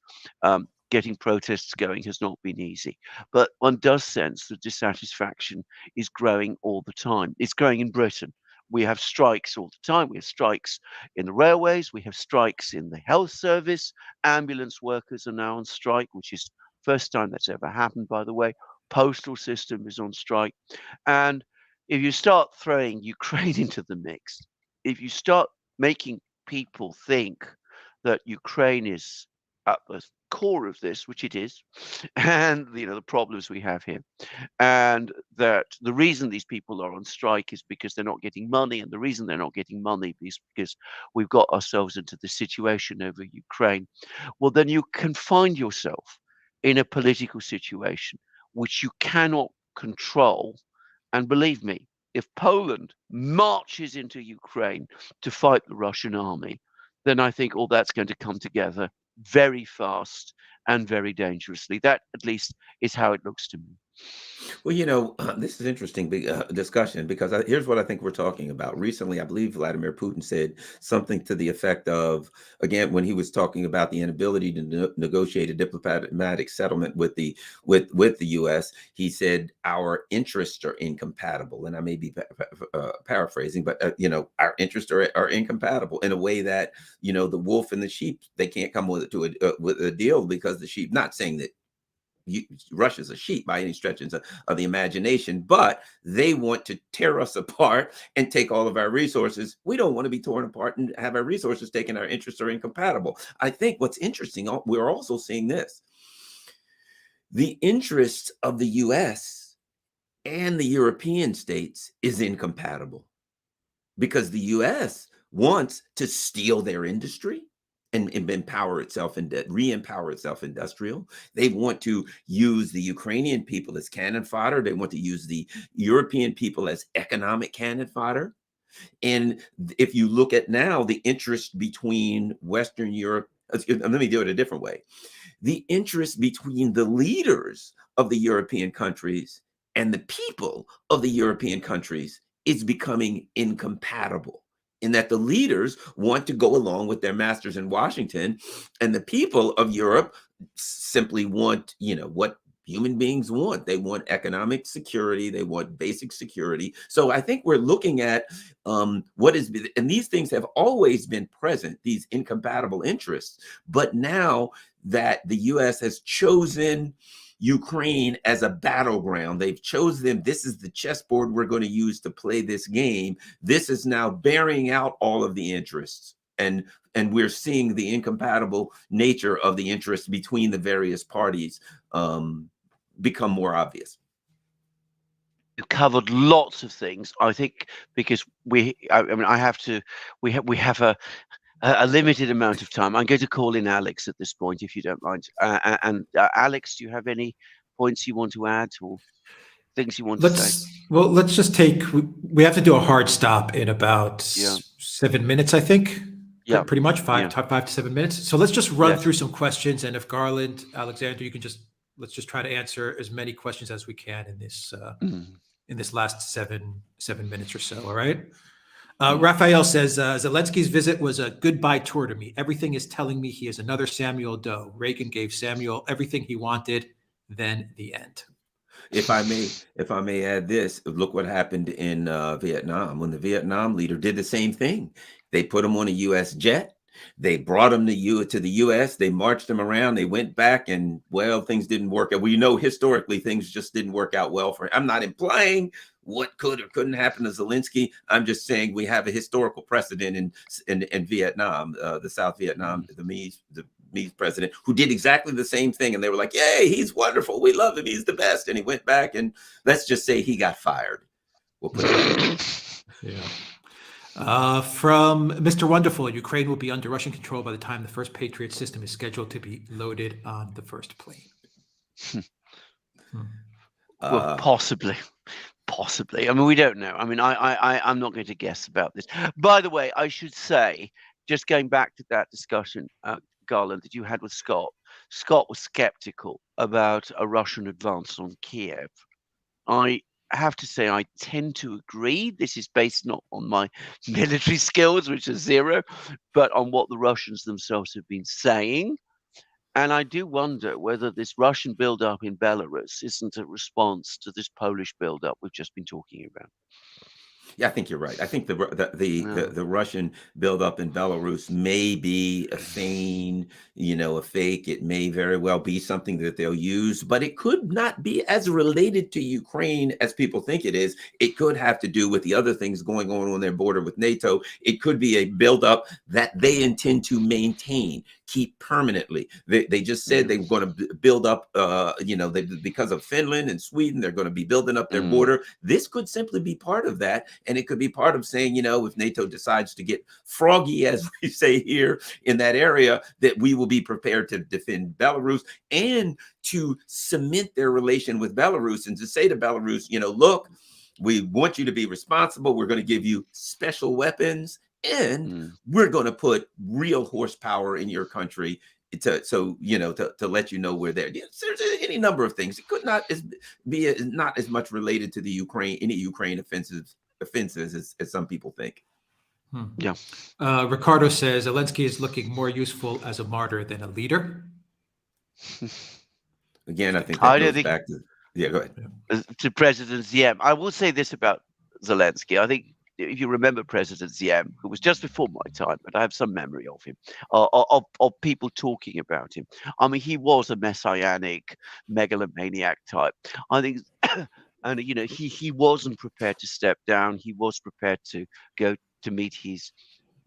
Getting protests going has not been easy, but one does sense that dissatisfaction is growing all the time. It's growing in Britain. We have strikes all the time. We have strikes in the railways. We have strikes in the health service. Ambulance workers are now on strike, which is first time that's ever happened, by the way. Postal system is on strike. And if you start throwing Ukraine into the mix, if you start making people think that Ukraine is at the core of this, which it is, and the problems we have here, and that the reason these people are on strike is because they're not getting money, and the reason they're not getting money is because we've got ourselves into the situation over Ukraine, well, then you can find yourself in a political situation which you cannot control. And believe me, if Poland marches into Ukraine to fight the Russian army, then I think all that's going to come together very fast and very dangerously. That, at least, is how it looks to me. Well, this is interesting discussion because here's what I think we're talking about. Recently, I believe Vladimir Putin said something to the effect of, again, when he was talking about the inability to negotiate a diplomatic settlement with the U.S., he said our interests are incompatible, and I may be paraphrasing, but our interests are incompatible in a way that the wolf and the sheep, they can't come with a deal because the sheep. Not saying that Russia's a sheep by any stretch of the imagination, but they want to tear us apart and take all of our resources. We don't want to be torn apart and have our resources taken. Our interests are incompatible. I think what's interesting, we're also seeing this. The interests of the US and the European states is incompatible because the US wants to steal their industry and empower itself and re-empower itself industrial. They want to use the Ukrainian people as cannon fodder. They want to use the European people as economic cannon fodder. And if you look at now the interest between Western Europe, let me do it a different way. The interest between the leaders of the European countries and the people of the European countries is becoming incompatible, in that the leaders want to go along with their masters in Washington, and the people of Europe simply want, what human beings want. They want economic security. They want basic security. So I think we're looking at and these things have always been present, these incompatible interests. But now that the U.S. has chosen Ukraine as a battleground, they've chosen them. This is the chessboard we're going to use to play this game. This is now bearing out all of the interests. And we're seeing the incompatible nature of the interests between the various parties become more obvious. You covered lots of things, I think, because we have a limited amount of time. I'm going to call in Alex at this point, if you don't mind. Alex, do you have any points you want to add or things you want to say? Well, let's just we have to do a hard stop in about 7 minutes, I think. Yeah, pretty much 5 to 7 minutes. So let's just run through some questions. And if Garland, Alexander, you can let's just try to answer as many questions as we can in this last seven minutes or so. All right. Raphael says, Zelensky's visit was a goodbye tour to me. Everything is telling me he is another Samuel Doe. Reagan gave Samuel everything he wanted, then the end. If I may add this, look what happened in Vietnam when the Vietnam leader did the same thing. They put him on a U.S. jet. They brought him to the U.S. They marched him around. They went back, and things didn't work out. We know historically things just didn't work out well for him. I'm not implying what could or couldn't happen to Zelensky. I'm just saying we have a historical precedent in Vietnam, the South Vietnam, the Mies president, who did exactly the same thing. And they were like, yay, he's wonderful. We love him. He's the best. And he went back, and let's just say he got fired. We'll put it that way. Yeah. From Mr. Wonderful, Ukraine will be under Russian control by the time the first Patriot system is scheduled to be loaded on the first plane. Well, possibly. I mean, we don't know. I mean, I'm not going to guess about this. By the way, I should say, just going back to that discussion, Garland, that you had with Scott. Scott was skeptical about a Russian advance on Kiev. I have to say I tend to agree. This is based not on my military skills, which are zero, but on what the Russians themselves have been saying. And I do wonder whether this Russian buildup in Belarus isn't a response to this Polish buildup we've just been talking about. Yeah, I think you're right. I think the Russian buildup in Belarus may be a feign, a fake. It may very well be something that they'll use, but it could not be as related to Ukraine as people think it is. It could have to do with the other things going on their border with NATO. It could be a buildup that they intend to maintain, keep permanently. They just said they were going to build up, because of Finland and Sweden, they're going to be building up their border. This could simply be part of that. And it could be part of saying, if NATO decides to get froggy, as we say here in that area, that we will be prepared to defend Belarus and to cement their relation with Belarus and to say to Belarus, look, we want you to be responsible. We're going to give you special weapons and we're going to put real horsepower in your country to let you know we're there. There's any number of things. It could not be not as much related to the any Ukraine offenses as some people think. Yeah. Ricardo says Zelensky is looking more useful as a martyr than a leader. Again, I think that goes back to go ahead. To President Ziem. I will say this about Zelensky. I think if you remember President Ziem, who was just before my time, but I have some memory of him, of people talking about him. I mean, he was a messianic megalomaniac type. I think. And he wasn't prepared to step down. He was prepared to go to meet his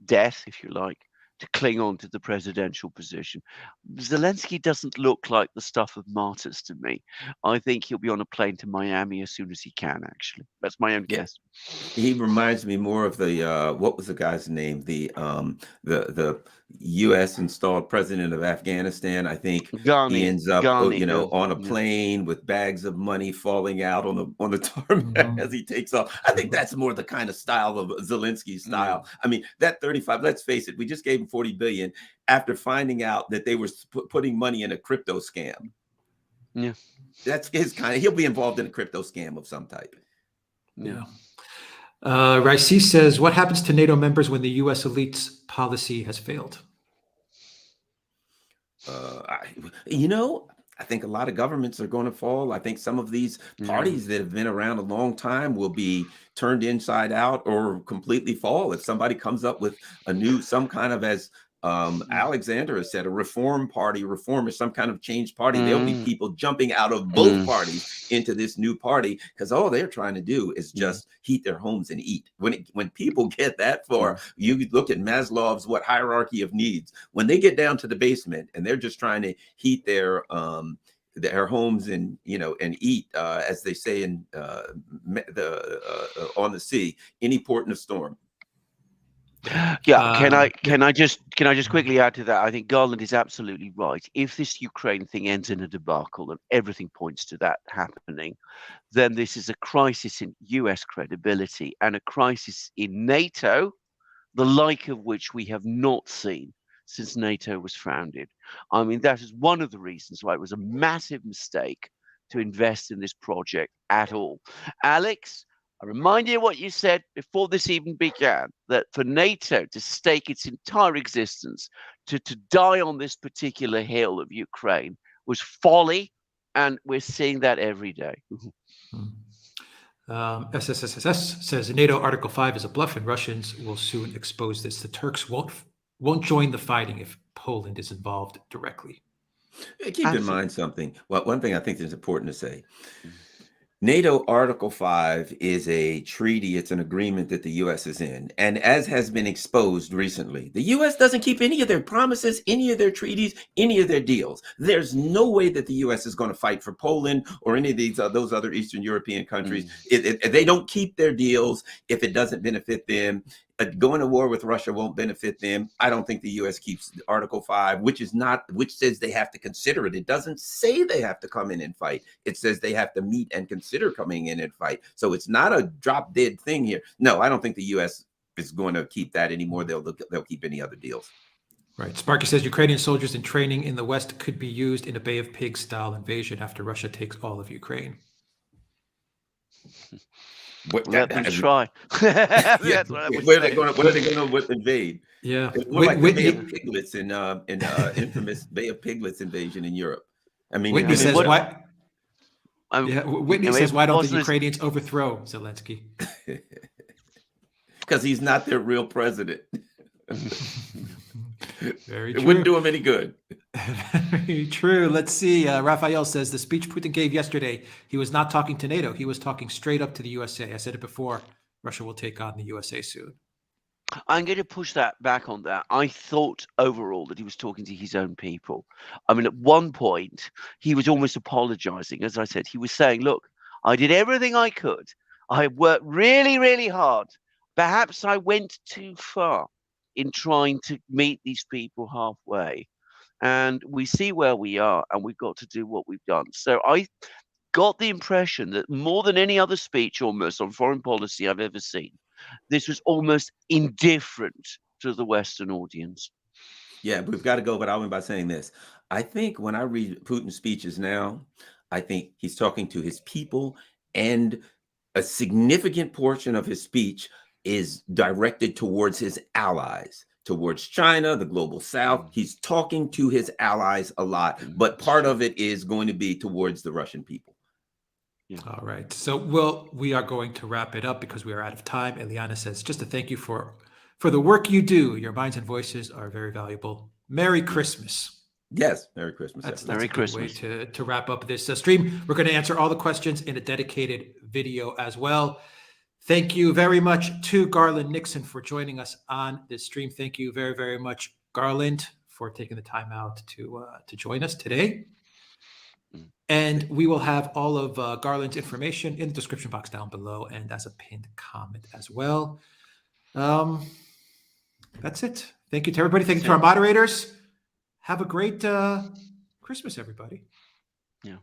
death, if you like, to cling on to the presidential position. Zelensky doesn't look like the stuff of martyrs to me. I think he'll be on a plane to Miami as soon as he can. Actually, that's my own guess. He reminds me more of the what was the guy's name? The U.S. installed president of Afghanistan. I think he ends up, on a plane with bags of money falling out on the tarmac as he takes off. I think that's more the kind of style of Zelensky's style. I mean, that 35. Let's face it, we just gave him $40 billion after finding out that they were putting money in a crypto scam. Yeah, that's his kind of. He'll be involved in a crypto scam of some type. Yeah. Raisi says, what happens to NATO members when the U.S. elite's policy has failed? I think a lot of governments are going to fall. I think some of these parties that have been around a long time will be turned inside out or completely fall. If somebody comes up with some kind of, as Alexander has said, a reform or some kind of change party, there'll be people jumping out of both parties into this new party because all they're trying to do is just heat their homes and eat. When people get that far, you look at Maslow's hierarchy of needs. When they get down to the basement and they're just trying to heat their homes and eat, as they say in on the sea, any port in a storm. Yeah, can I just quickly add to that? I think Garland is absolutely right. If this Ukraine thing ends in a debacle, and everything points to that happening, then this is a crisis in US credibility and a crisis in NATO, the like of which we have not seen since NATO was founded. I mean, that is one of the reasons why it was a massive mistake to invest in this project at all. Alex, I remind you what you said before this even began, that for NATO to stake its entire existence, to die on this particular hill of Ukraine was folly, and we're seeing that every day. SSSS says NATO Article 5 is a bluff and Russians will soon expose this. The Turks won't join the fighting if Poland is involved directly. Keep in mind something. Well, one thing I think is important to say. NATO Article 5 is a treaty. It's an agreement that the U.S. is in. And as has been exposed recently, the U.S. doesn't keep any of their promises, any of their treaties, any of their deals. There's no way that the U.S. is going to fight for Poland or any of those other Eastern European countries. They don't keep their deals if it doesn't benefit them. Going to war with Russia won't benefit them. I don't think the U.S. keeps Article 5, which says they have to consider it. It doesn't say they have to come in and fight. It says they have to meet and consider coming in and fight. So it's not a drop dead thing here. No, I don't think the U.S. is going to keep that anymore. They'll keep any other deals. Right. Sparky says Ukrainian soldiers in training in the West could be used in a Bay of Pigs style invasion after Russia takes all of Ukraine. Let them try. That's what I would say. What are they going to invade? Yeah. It's more like the Bay of Piglets in infamous Bay of Piglets invasion in Europe. I mean, Whitney says why? Yeah, Whitney says, why don't the Ukrainians overthrow Zelensky? Because he's not their real president. Very it true. wouldn't do him any good. Very true. Let's see. Raphael says the speech Putin gave yesterday, he was not talking to NATO. He was talking straight up to the USA. I said it before. Russia will take on the USA soon. I'm going to push that back on that. I thought overall that he was talking to his own people. I mean, at one point, he was almost apologizing. As I said, he was saying, look, I did everything I could. I worked really, really hard. Perhaps I went too far in trying to meet these people halfway. And we see where we are, and we've got to do what we've done. So I got the impression that more than any other speech almost on foreign policy I've ever seen, this was almost indifferent to the Western audience. Yeah, we've got to go, but I'll end by saying this. I think when I read Putin's speeches now, I think he's talking to his people, and a significant portion of his speech is directed towards his allies, towards China, the global South. He's talking to his allies a lot, but part of it is going to be towards the Russian people. Yeah. All right. So we are going to wrap it up because we are out of time. Eliana says, just to thank you for the work you do. Your minds and voices are very valuable. Merry Christmas. Yes. Merry Christmas. That's Merry a good Christmas. way to wrap up this stream. We're going to answer all the questions in a dedicated video as well. Thank you very much to Garland Nixon for joining us on this stream. Thank you very, very much, Garland, for taking the time out to join us today. And we will have all of Garland's information in the description box down below and as a pinned comment as well. That's it. Thank you to everybody. Thank you to our moderators. Have a great Christmas, everybody. Yeah.